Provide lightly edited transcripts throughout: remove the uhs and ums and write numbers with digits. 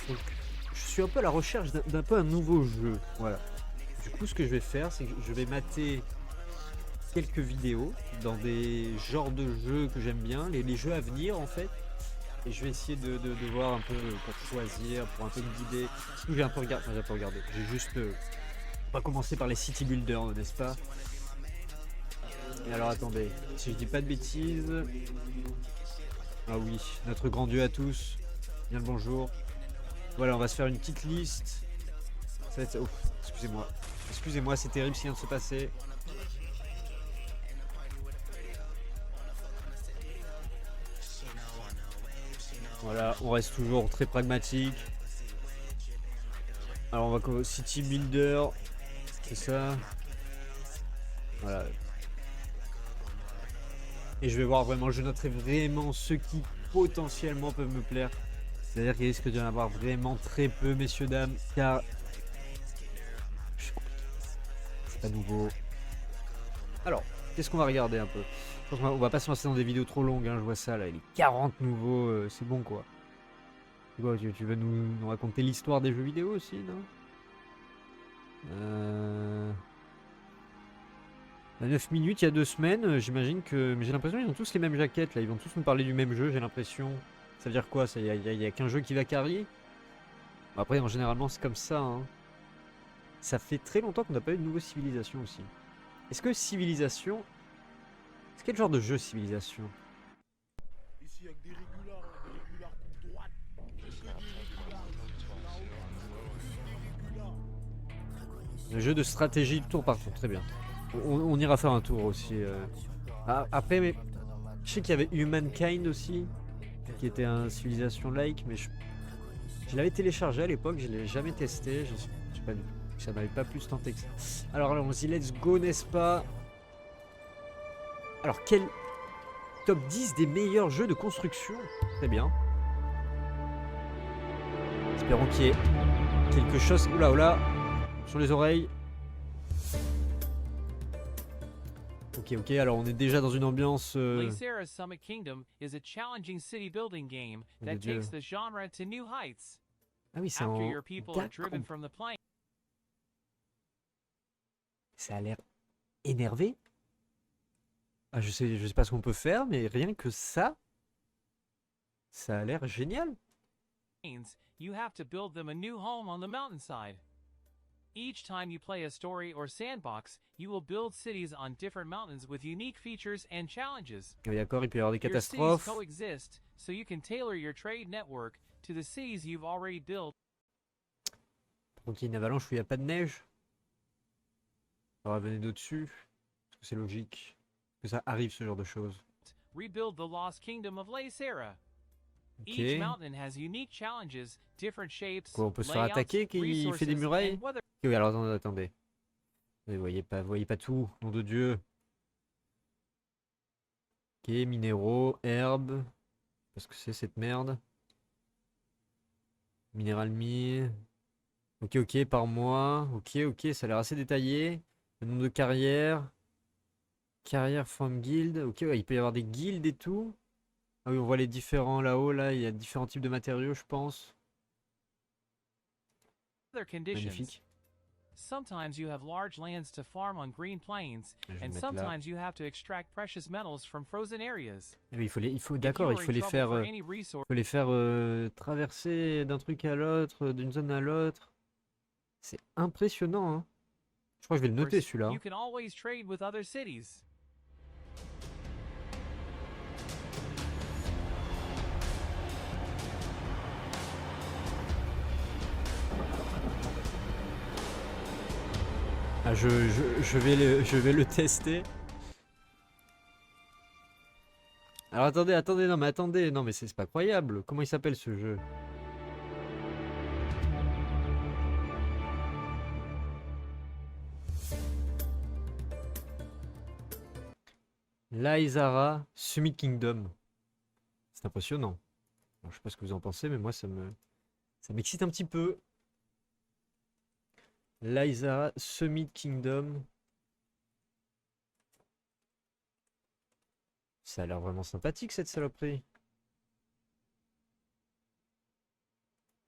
Donc, je suis un peu à la recherche d'un peu un nouveau jeu. Voilà. Du coup, ce que je vais faire, c'est que je vais mater quelques vidéos dans des genres de jeux que j'aime bien, les jeux à venir en fait. Et je vais essayer de voir un peu pour choisir, pour un peu me guider. J'ai un peu regardé, enfin, j'ai un peu regardé. J'ai juste pas commencé par les city builders, n'est-ce pas? Et alors attendez, si je dis pas de bêtises. Ah oui, notre grand dieu à tous. Bien le bonjour. Voilà, on va se faire une petite liste. Ça va être... oh, excusez-moi. Excusez-moi, c'est terrible ce qui vient de se passer. Voilà, on reste toujours très pragmatique. Alors on va commencer City Builder. C'est ça. Voilà. Et je vais voir vraiment, je noterai vraiment ceux qui potentiellement peuvent me plaire. C'est-à-dire qu'il risque d'y en avoir vraiment très peu, messieurs, dames, car c'est pas nouveau. Alors, qu'est-ce qu'on va regarder un peu? Je pense qu'on va pas se lancer dans des vidéos trop longues, hein, je vois ça là, les 40 nouveaux, c'est bon quoi. Quoi, tu veux nous raconter l'histoire des jeux vidéo aussi, non? 9 minutes, il y a 2 semaines, j'imagine que... Mais j'ai l'impression qu'ils ont tous les mêmes jaquettes là, ils vont tous nous parler du même jeu, j'ai l'impression. Ça veut dire quoi ça? Il y a qu'un jeu qui va carry? Bon, après, généralement c'est comme ça, hein. Ça fait très longtemps qu'on n'a pas eu de nouveau civilisation aussi. Est-ce que civilisation... C'est quel genre de jeu civilisation? Ici avec des régulars coupe droite. Le jeu de stratégie tour par tour, très bien. On ira faire un tour aussi. Ah, après, mais je sais qu'il y avait Humankind aussi, qui était un civilisation-like, mais je l'avais téléchargé à l'époque, je l'ai jamais testé, je sais pas du tout. Ça m'avait pas plus tenté que ça. Alors allons-y, let's go, n'est-ce pas? Alors, quel top 10 des meilleurs jeux de construction? Très bien. Espérons qu'il y ait quelque chose. Oula, oula, sur les oreilles. Ok, alors on est déjà dans une ambiance. Lacera's Summit Kingdom is a challenging city building game de that Dieu. takes the genre to new heights. Ah oui, c'est After en. your people are driven from the plane. Ça a l'air énervé. Ah, je sais pas ce qu'on peut faire, mais rien que ça a l'air génial. You have to build them a new home on the mountainside. Each time you play a story or sandbox, you will build cities on different mountains with unique features and challenges. Oui, d'accord, il peut y avoir des Your cities catastrophes. coexist, so you can tailor your trade network to the cities you've already built. Donc il y a une avalanche où il n'y a pas de neige. Ça va venir d'au-dessus. Parce que c'est logique que ça arrive ce genre de choses. Rebuild the lost kingdom of Lacera. Ok. Each mountain has unique challenges, different shapes, Quoi, on peut se faire layouts, attaquer qui fait des resources, murailles? and weather. Ok, oui, alors attendez. Vous voyez pas tout, nom de Dieu. Ok, minéraux, herbes. Parce que c'est cette merde. Minéral mine. Ok, par mois. Ok, ça a l'air assez détaillé. Le nombre de carrières. Carrière from guild. Ok, ouais, il peut y avoir des guildes et tout. Ah oui, on voit les différents là-haut, là. Il y a différents types de matériaux, je pense. Magnifique. Sometimes you have large lands to farm on green plains, and sometimes you have to extract precious metals from frozen areas. Ah oui, d'accord, il faut les faire traverser d'un truc à l'autre, d'une zone à l'autre. C'est impressionnant, hein. Je crois que je vais le noter celui-là. You can always trade with other cities. Ah, je vais le tester. Alors attendez, non mais c'est pas croyable. Comment il s'appelle ce jeu? Laizara Summit Kingdom. C'est impressionnant. Alors, je sais pas ce que vous en pensez, mais moi ça m'excite un petit peu. Laizara Summit Kingdom. Ça a l'air vraiment sympathique cette saloperie.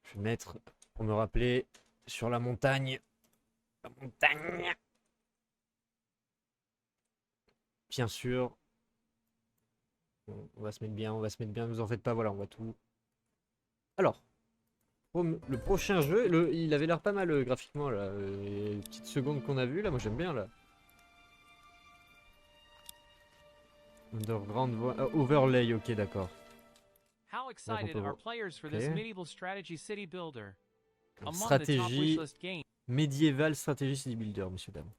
Je vais mettre, pour me rappeler, sur la montagne. La montagne. Bien sûr. On va se mettre bien, on va se mettre bien, ne vous en faites pas, voilà, on va tout. Alors, le prochain jeu, il avait l'air pas mal graphiquement là. Les petites secondes qu'on a vues là, moi j'aime bien là. Underground overlay, ok, d'accord. How excited are players for this medieval strategy city builder? Among the top Stratégie wishlist games médiévale, stratégie city builder, messieurs dames.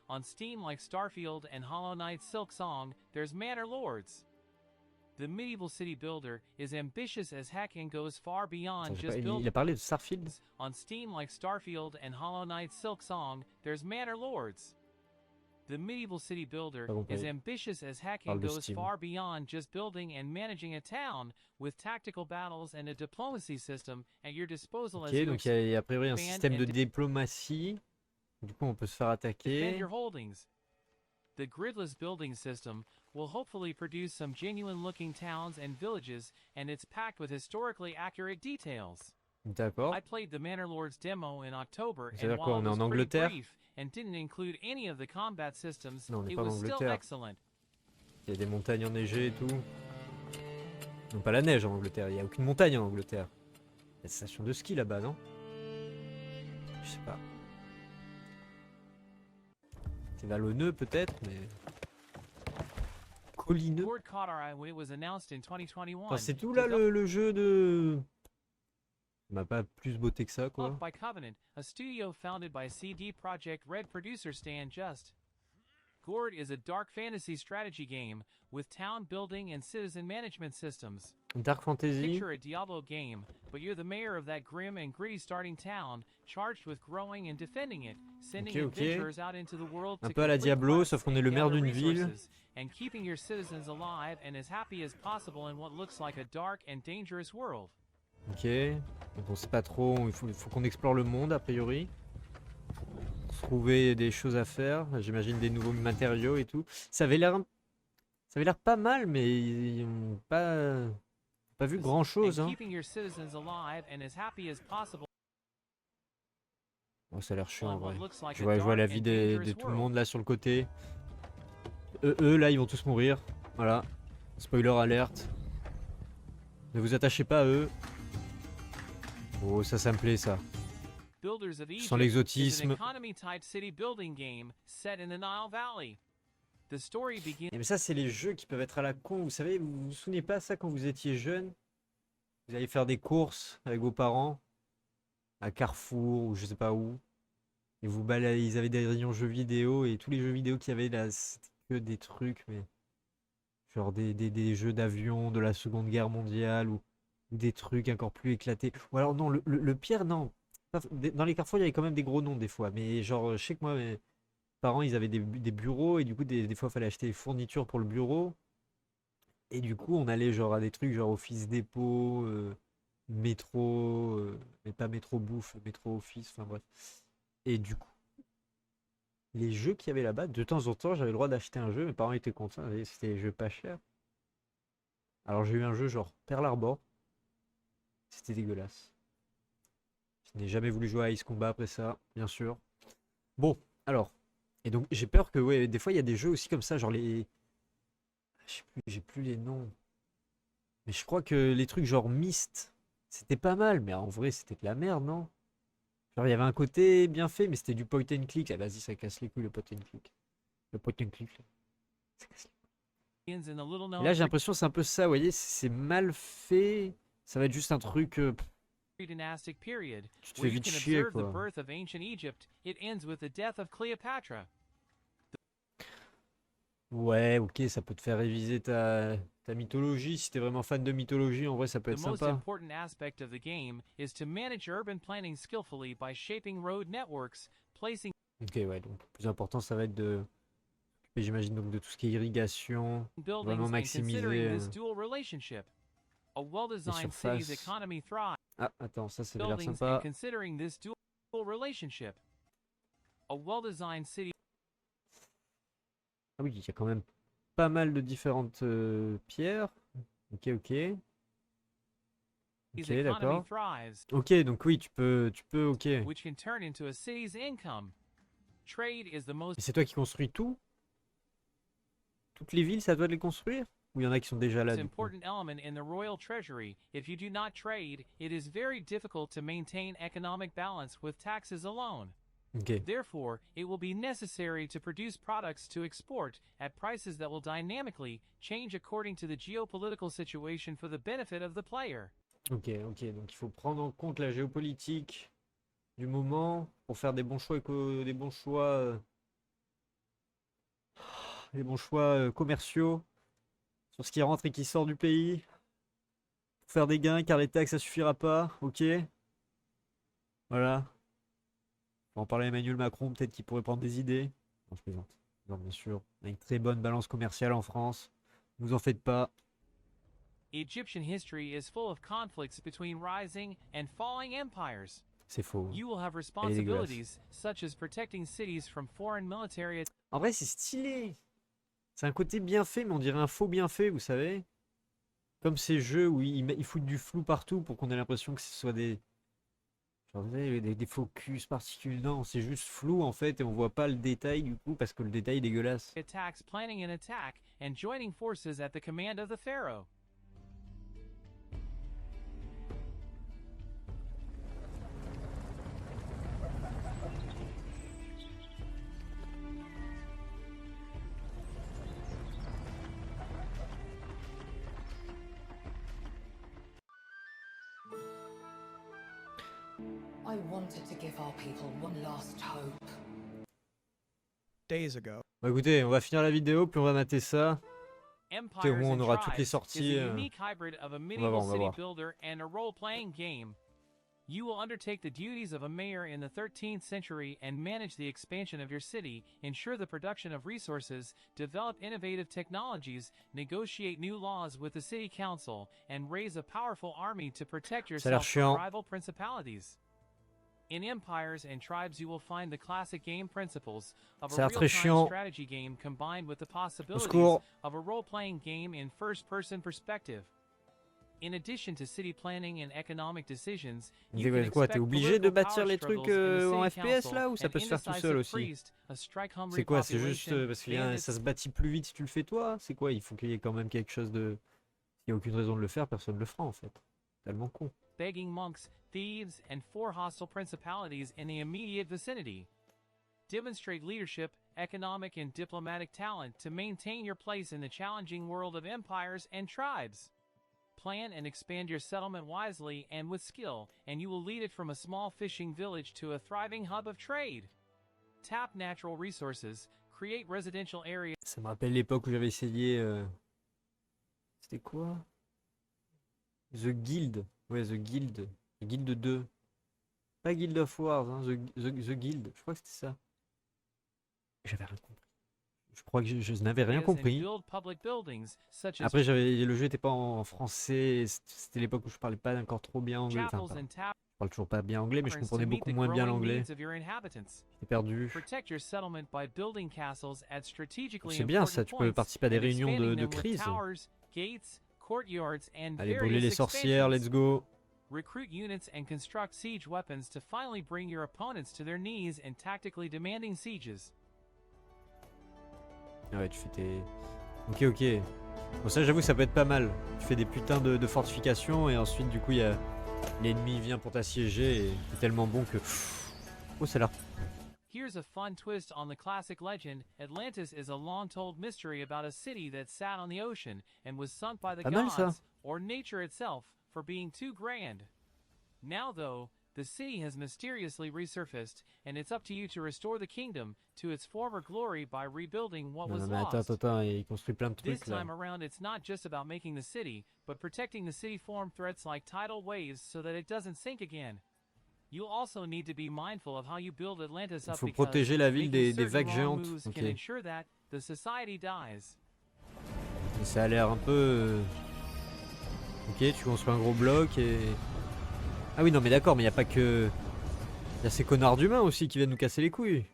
on Steam like Starfield and Hollow Knight Silksong, there's Manor Lords. The medieval city builder is ambitious as heck and goes far beyond just building. Il a parlé de Starfield. On Steam like Starfield and Hollow Knight Silksong, there's Manor Lords. The medieval city builder is ambitious as heck and goes far beyond just building and managing a town with tactical battles and a diplomacy system at your disposal as you donc il y a a priori un système de diplomatie. Du coup, on peut se faire attaquer. defend your holdings. The gridless building system will hopefully produce some genuine-looking towns and villages, and it's packed with historically accurate details. D'accord. I played the Manor Lords demo in October, C'est-à-dire and quoi, while on est it en was pretty Angleterre? brief and didn't include any of the combat systems, Non, on n'est it pas en was still Angleterre. excellent. Il y a des montagnes enneigées et tout. Non, pas la neige en Angleterre, il n'y a aucune montagne en Angleterre. Il y a des stations de ski là-bas, non? Je sais pas. C'est vallonneux peut-être, mais... Collineux. Gord caught our eye when it was announced in 2021. Enfin, c'est tout là le jeu de... Ça m'a pas plus beauté que ça, quoi. Developed by Covenant, a studio founded by CD Projekt Red producer Stan Just. Gord is a dark fantasy strategy game with town building and citizen management systems. Dark Fantasy. Picture a Diablo game, but you're the mayor of that grim and gritty starting town, charged with growing and defending it, sending adventurers out into the world un to peu à la complete Diablo, quests sauf qu'on est and le maire gather d'une ville. resources, and keeping your citizens alive and as happy as possible in what looks like a dark and dangerous world. Ok, donc on sait pas trop, il faut qu'on explore le monde a priori. Trouver des choses à faire, j'imagine des nouveaux matériaux et tout. Ça avait l'air pas mal, mais ils ont pas vu grand chose. Hein. Oh, ça a l'air chiant en vrai. Je vois la vie de tout le monde là sur le côté. Eux là ils vont tous mourir. Voilà. Spoiler alerte. Ne vous attachez pas à eux. Oh ça me plaît ça. Sans l'exotisme. Mais ça c'est les jeux qui peuvent être à la con. Vous savez, vous vous souvenez pas ça quand vous étiez jeune? Vous allez faire des courses avec vos parents à Carrefour ou je sais pas où. Et vous baladez, ils avaient des rayons jeux vidéo et tous les jeux vidéo qu'il y avait là, c'était que des trucs, mais genre des jeux d'avion de la Seconde Guerre mondiale ou des trucs encore plus éclatés. Ou alors non, le pire, non. Dans les Carrefour, il y avait quand même des gros noms des fois, mais genre, je sais que moi, mes parents, ils avaient des bureaux et du coup, des fois, il fallait acheter des fournitures pour le bureau. Et du coup, on allait genre à des trucs genre Office Dépôt, métro, mais pas métro bouffe, métro office, enfin bref. Et du coup, les jeux qu'il y avait là-bas, de temps en temps, j'avais le droit d'acheter un jeu, mes parents étaient contents, c'était des jeux pas chers. Alors j'ai eu un jeu genre Pearl Harbor, c'était dégueulasse. Je n'ai jamais voulu jouer à Ice Combat après ça, bien sûr. Bon, alors, et donc j'ai peur que, ouais, des fois il y a des jeux aussi comme ça, genre les... Je sais plus, j'ai plus les noms. Mais je crois que les trucs genre Myst, c'était pas mal, mais en vrai c'était de la merde, non? Genre il y avait un côté bien fait, mais c'était du point and click. Ah vas-y, ça casse les couilles le point and click. Le point and click. Ça casse les couilles. Et là j'ai l'impression que c'est un peu ça, vous voyez, c'est mal fait. Ça va être juste un truc... tu te fais vite chier, quoi. Ouais, ok, ça peut te faire réviser ta mythologie. Si t'es vraiment fan de mythologie, en vrai, ça peut être sympa. Ok, ouais, donc le plus important, ça va être de... J'imagine donc de tout ce qui est irrigation, vraiment maximiser les surfaces. Ah, attends, ça avait l'air sympa. Ah oui, il y a quand même pas mal de différentes pierres. Ok, ok. city's Ok, economy d'accord. thrives, Ok, donc oui, ok. Et which can turn into a city's income. Trade is the most c'est toi qui construis tout? Toutes les villes, c'est à toi de les construire? Ou il y en a qui sont déjà là, du coup? important element in the royal treasury. If you do not trade, it is very difficult to maintain economic balance with taxes alone. Ok. Therefore, it will be necessary to produce products to export at prices that will dynamically change according to the geopolitical situation for the benefit of the player. Ok, ok. Donc il faut prendre en compte la géopolitique du moment pour faire des bons choix, des bons choix commerciaux sur ce qui rentre et qui sort du pays. Pour faire des gains, car les taxes, ça suffira pas. Ok. Voilà. On va en parler à Emmanuel Macron, peut-être qu'il pourrait prendre des idées. Non, je plaisante. Non, bien sûr. On a une très bonne balance commerciale en France. Ne vous en faites pas. Egyptian history is full of conflicts between rising and falling empires. C'est faux. You will have Elle est dégueulasse. responsibilities such as protecting cities from foreign military En vrai, c'est stylé. C'est un côté bien fait, mais on dirait un faux bien fait, vous savez. Comme ces jeux où ils foutent du flou partout pour qu'on ait l'impression que ce soit genre, vous savez, des focus particuliers. Non, c'est juste flou en fait et on voit pas le détail du coup parce que le détail est dégueulasse. attacks, planning an attack, and joining forces at the command of the pharaoh. I wanted to give our people one last hope. Days ago. Bah écoutez, on va finir la vidéo puis on va mater ça. Empires au moins, on and aura toutes les Tribes sorties, is a unique hybrid of a on medieval va city voir. builder and a role-playing game. You will undertake the duties of a mayor in the 13th century and manage the expansion of your city, ensure the production of resources, develop innovative technologies, negotiate new laws with the city council, and raise a powerful army to protect Ça a l'air yourself from chiant. rival principalities. In Empires and Tribes, you will find the classic game principles of Ça a a l'air très real-time chiant. strategy game combined with the Au possibilities secours. of a role-playing game in first-person perspective. In addition to city planning and economic decisions, you can C'est quoi, t'es expect obligé de political bâtir power les trucs struggles in the en city FPS council, là ou ça an peut se faire tout seul indecisive aussi? priest, a strike-hungry C'est quoi, c'est juste population, parce que bandits, ça se bâtit plus vite si tu le fais toi? C'est quoi? Il faut qu'il y ait quand même quelque chose de... S'il n'y a aucune raison de le faire, personne ne le fera en fait. Tellement con. begging monks, thieves, and 4 hostile principalities in the immediate vicinity. Demonstrate leadership, economic, and diplomatic talent to maintain your place in the challenging world of empires and tribes. Plan and expand your settlement wisely and with skill, and you will lead it from a small fishing village to a thriving hub of trade. Tap natural resources, create residential areas. Ça me rappelle l'époque où j'avais essayé... C'était quoi? The Guild. Ouais, The Guild. The Guild 2. Pas Guild of Wars, hein, The Guild. Je crois que c'était ça. J'avais rien compris. Je crois que je n'avais rien and compris. build public buildings, such as Après, le jeu n'était pas en français. C'était l'époque où je parlais pas encore trop bien anglais. Enfin, chapels and je parle toujours pas bien anglais, mais je taverns to comprenais meet beaucoup the moins bien growing l'anglais. needs of your inhabitants. J'étais perdu. Protect your settlement by building castles at strategically C'est bien important ça, tu peux points participer à des and réunions expanding de them with crise. towers, gates, courtyards, and Allez, brûler les various sorcières, let's expansions. go. Recruit units and construct siege weapons to finally bring your opponents to their knees in tactically demanding sieges. Ah ouais, tu fais tes... Ok, ok. Bon, ça, j'avoue, ça peut être pas mal. Tu fais des putains de fortifications et ensuite, du coup, il y a... l'ennemi vient pour t'assiéger et c'est tellement bon que... Oh, ça a l'air... Here's a fun twist on the classic legend. Atlantis is a long-told mystery about a city that sat on the ocean and was sunk by the Pas mal, ça. gods, or nature itself, for being too grand. Now, though, the city has mysteriously resurfaced, and it's up to you to restore the kingdom to its former glory by rebuilding what Non, was non, mais attends, lost. il construit plein de This trucs, là. time around, it's not just about making the city, but protecting the city-form threats like tidal waves so that it doesn't sink again. You'll also need to be mindful of how you build Atlantis Il up faut because protéger la ville making des vagues certain wrong géantes. moves Ok. can ensure that the society dies. Mais ça a l'air un peu... Ok, tu construis un gros bloc et... Ah oui, non, mais d'accord, mais il n'y a pas que... Il y a ces connards d'humains aussi qui viennent nous casser les couilles.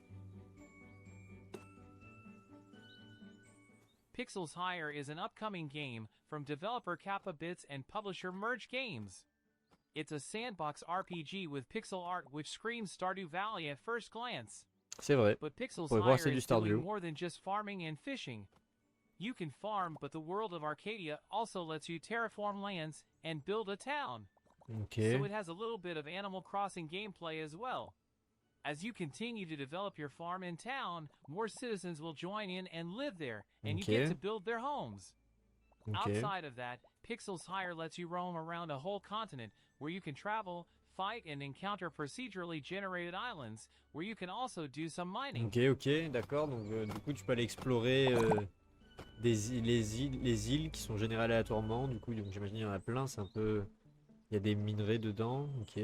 Pixels Higher is an upcoming game from developer Kappa Bits and publisher Merge Games. It's a sandbox RPG with pixel art which screams Stardew Valley at first glance. C'est vrai. But Pixel's Ouais, voir, Higher c'est du is doing Stardew. more than just farming and fishing. You can farm, but the world of Arcadia also lets you terraform lands and build a town. Ok. So it has a little bit of Animal Crossing gameplay as well. As you continue to develop your farm in town, more citizens will join in and live there, and you get Ok. to build their homes. Ok. Outside of that, Pixel's Higher lets you roam around a whole continent where you can travel, fight, and encounter procedurally generated islands where you can also do some mining. Ok, ok, d'accord. Donc du coup, tu peux aller explorer les îles qui sont générées aléatoirement. Du coup, donc j'imagine il y en a plein. C'est un peu, il y a des minerais dedans. Ok.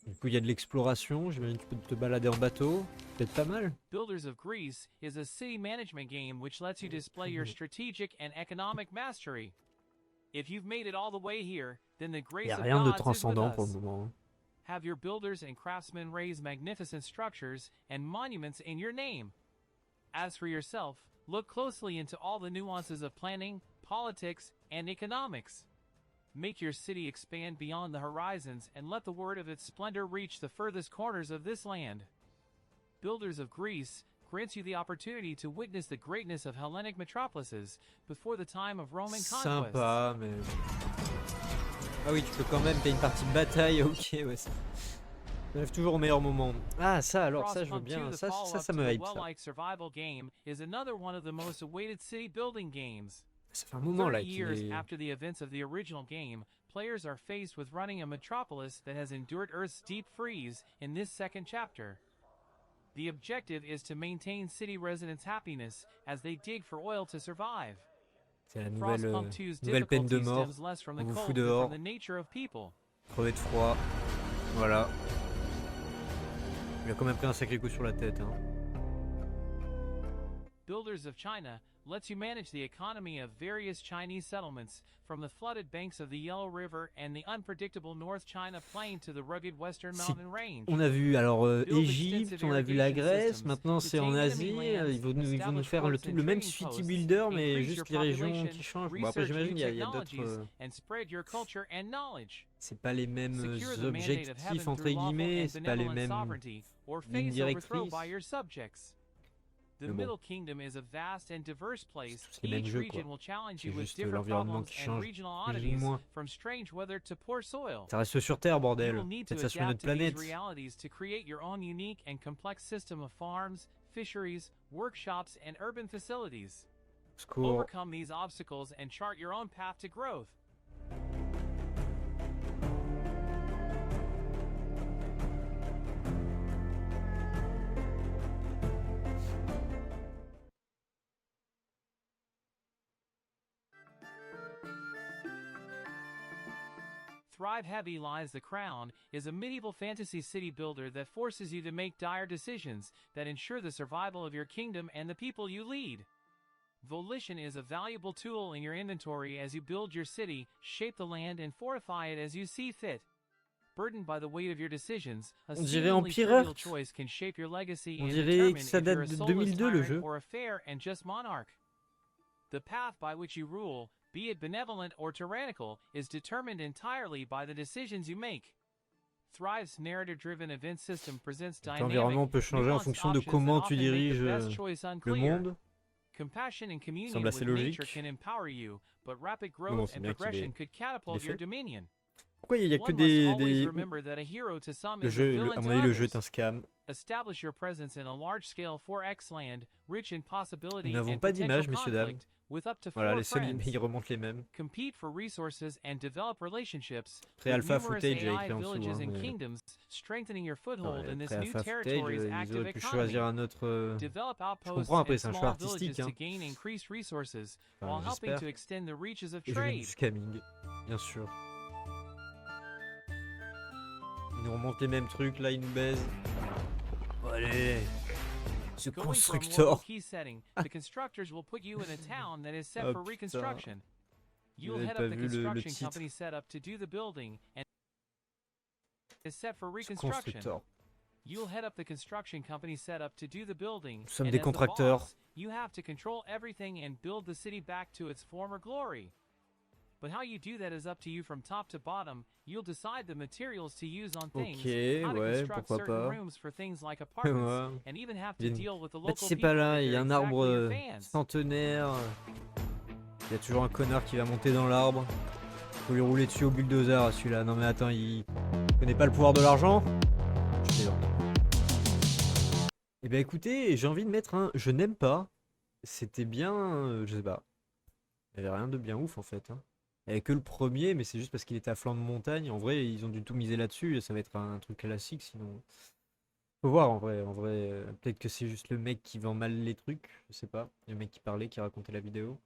Du coup, il y a de l'exploration. J'imagine que tu peux te balader en bateau. Peut-être pas mal. Builders of Greece is a city management game which lets you display your strategic and economic mastery. If you've made it all the way here, then the Il grace n'y a of rien de gods is with transcendant pour le us. moment. Have your builders and craftsmen raise magnificent structures and monuments in your name. As for yourself, look closely into all the nuances of planning, politics, and economics. Make your city expand beyond the horizons and let the word of its splendor reach the furthest corners of this land. Builders of Greece grants you the opportunity to witness the greatness of Hellenic metropolises before the time of Roman conquest. Sympa, mais... Ah oui, tu peux quand même, t'as une partie de bataille, ok, ouais. Ça arrive toujours au meilleur moment. Ah, ça alors, ça je veux Frostpunk bien, 2, the ça follow-up me to the hype, ça. well-liked survival game, is another one of the most awaited city building games. Ça fait un moment 30 là qu'il years est... after the events of the original game, players are faced with running a metropolis that has endured Earth's deep freeze in this second chapter. The objective is to maintain city residents' happiness as they dig for oil to survive. C'est la Frostpunk 2's nouvelle peine de difficulty mort. stems less from the On vous fout cold than dehors. from the nature of people. Crever de froid. Voilà. Il a quand même pris un sacré coup sur la tête, hein. Builders of China lets you manage the economy of various Chinese settlements, from the flooded banks of the Yellow River and the unpredictable North China Plain to the rugged Western Mountain Range. On a vu alors Égypte, on a vu la Grèce, maintenant c'est en Asie. Ils vont nous faire le même city builder, mais juste les régions qui changent. Bon, après j'imagine il y a d'autres... C'est pas les mêmes objectifs entre guillemets, c'est pas les mêmes lignes directrices. The Middle Kingdom is a vast and diverse place. Les mêmes Each jeux, region quoi. will challenge C'est you with juste different l'environnement problems qui and change, regional plus ou oddities, moins. from strange weather to poor soil. Ça reste sur Terre, You bordel. will need to Peut-être ça sur une adapt autre to these planète. realities to create your own unique and complex system of farms, fisheries, workshops, and urban facilities. Secours. Overcome these obstacles and chart your own path to growth. Thrive Heavy Lies the Crown is a medieval fantasy city builder that forces you to make dire decisions that ensure the survival of your kingdom and the people you lead. Volition is a valuable tool in your inventory as you build your city, shape the land, and fortify it as you see fit. Burdened by the weight of your decisions, a seemingly trivial choice can shape your legacy and determine if you're a soulless tyrant or a fair and just monarch. The path by which you rule, be it benevolent or tyrannical, is determined entirely by the decisions you make. Thrive's narrative-driven event system presents L'environnement peut changer en fonction de comment tu diriges le monde. Compassion and communion with nature can empower you, but rapid growth and progression could catapult your dominion. Pourquoi il n'y a que des... Le jeu, à mon avis, le jeu est un scam. Establish your presence in a large-scale 4X land, rich in possibility Nous n'avons and pas potential d'image, messieurs, dames. conflict, with up to 4 Voilà, les seuls, friends. ils remontent les mêmes. Compete for resources and develop relationships with Pré-alpha numerous footage AI écrit en dessous, villages and mais... kingdoms, strengthening your foothold in this new Pré-alpha territory's footage, ils active auraient pu choisir economy. un autre... Develop Je outposts comprends, après and c'est un choix small artistique, villages hein. to gain increased resources, Enfin, while helping j'espère. to extend the reaches of Et je viens du trade. scamming, bien sûr. Ils nous remontent les mêmes trucs, là ils nous baisent. Allez, ce Going for a more constructeur. low-key setting, the constructors will put you in a town that is set Oh, for putain. reconstruction. You'll J'avais head pas up the vu le construction titre. company set up to do the building and is set for Ce reconstruction. constructeur. You'll head up the construction company set up to do the building. Nous sommes and des as the contracteurs. boss, you have to control everything and build the city back to its former glory. But how you do that is up to you from top to bottom, You'll decide the materials to use on Ok, things, how to ouais, construct pourquoi certain pas. rooms for things like apartments, Ouais. and even have to Bien. deal with the Bah, local tu sais people pas là, if il y a they're un arbre exactly your fans. centenaire. Il y a toujours un connard qui va monter dans l'arbre. Faut lui rouler dessus au bulldozer à celui-là. Non mais attends, il connaît pas le pouvoir de l'argent? Je plaisante. Eh ben écoutez, j'ai envie de mettre un je n'aime pas. C'était bien, je sais pas. Il y avait rien de bien ouf en fait, hein. Il y avait que le premier, mais c'est juste parce qu'il était à flanc de montagne. En vrai, ils ont dû tout miser là-dessus. Et ça va être un truc classique sinon. Faut voir en vrai. En vrai, peut-être que c'est juste le mec qui vend mal les trucs. Je sais pas. Le mec qui parlait, qui racontait la vidéo.